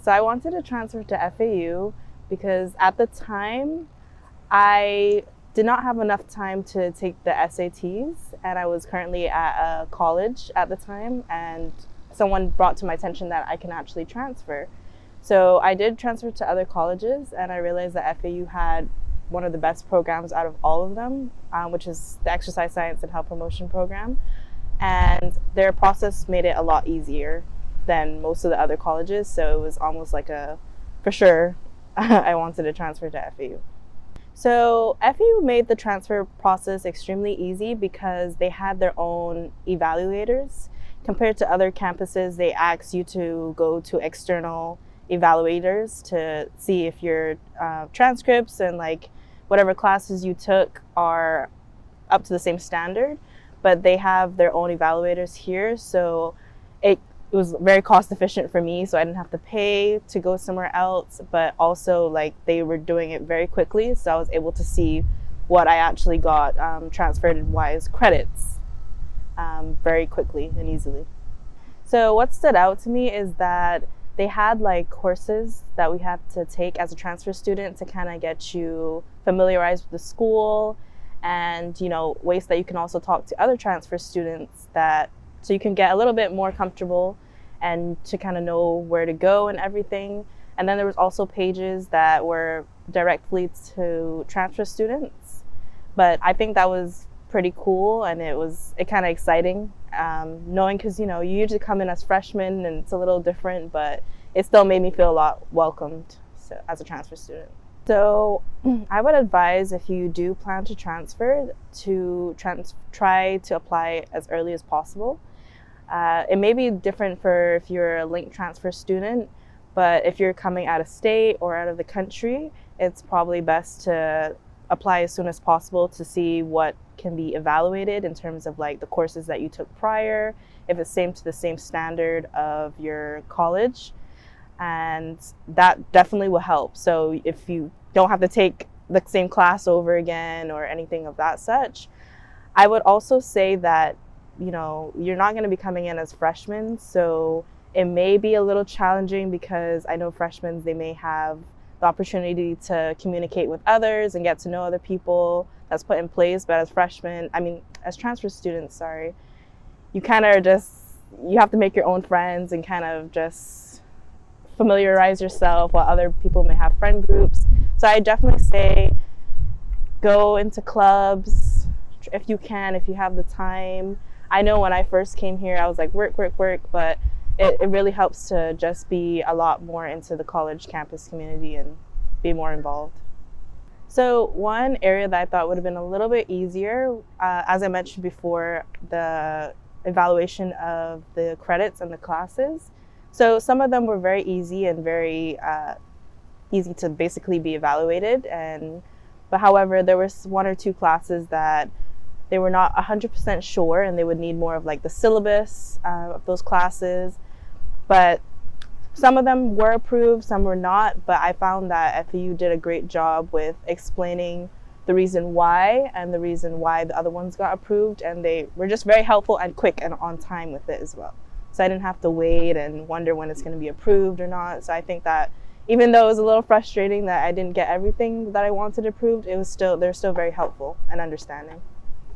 So I wanted to transfer to FAU because at the time I did not have enough time to take the SATs, and I was currently at a college at the time, and someone brought to my attention that I can actually transfer. So I did transfer to other colleges, and I realized that FAU had one of the best programs out of all of them, which is the Exercise Science and Health Promotion Program. And their process made it a lot easier than most of the other colleges, so it was almost like for sure, I wanted to transfer to FAU. So FAU made the transfer process extremely easy because they had their own evaluators. Compared to other campuses, they ask you to go to external evaluators to see if your transcripts and like whatever classes you took are up to the same standard, but they have their own evaluators here, so it was very cost efficient for me, so I didn't have to pay to go somewhere else, but also like they were doing it very quickly, so I was able to see what I actually got transferred wise credits very quickly and easily. So what stood out to me is that they had like courses that we had to take as a transfer student to kind of get you familiarized with the school, and ways that you can also talk to other transfer students, that so you can get a little bit more comfortable and to kind of know where to go and everything. And then there was also pages that were directly to transfer students, but I think that was pretty cool, and it kind of exciting, knowing, because you usually come in as freshmen and it's a little different, but it still made me feel a lot welcomed as a transfer student. So I would advise, if you do plan to transfer, to try to apply as early as possible. It may be different for if you're a link transfer student, but if you're coming out of state or out of the country, it's probably best to apply as soon as possible to see what can be evaluated in terms of like the courses that you took prior, if it's to the same standard of your college, and that definitely will help. So if you don't have to take the same class over again or anything of that such, I would also say that you're not going to be coming in as freshmen, so it may be a little challenging, because I know freshmen, they may have the opportunity to communicate with others and get to know other people. That's put in place. But as transfer students, you kind of you have to make your own friends and kind of just familiarize yourself, while other people may have friend groups. So I definitely say go into clubs if you can, if you have the time. I know when I first came here, I was like work, but it really helps to just be a lot more into the college campus community and be more involved. So one area that I thought would have been a little bit easier, as I mentioned before, the evaluation of the credits and the classes. So some of them were very easy and very easy to basically be evaluated, but however, there was one or two classes that they were not 100% sure, and they would need more of like the syllabus of those classes. But some of them were approved, some were not, but I found that FAU did a great job with explaining the reason why and the reason why the other ones got approved, and they were just very helpful and quick and on time with it as well. So I didn't have to wait and wonder when it's going to be approved or not. So I think that even though it was a little frustrating that I didn't get everything that I wanted approved, they're still very helpful and understanding.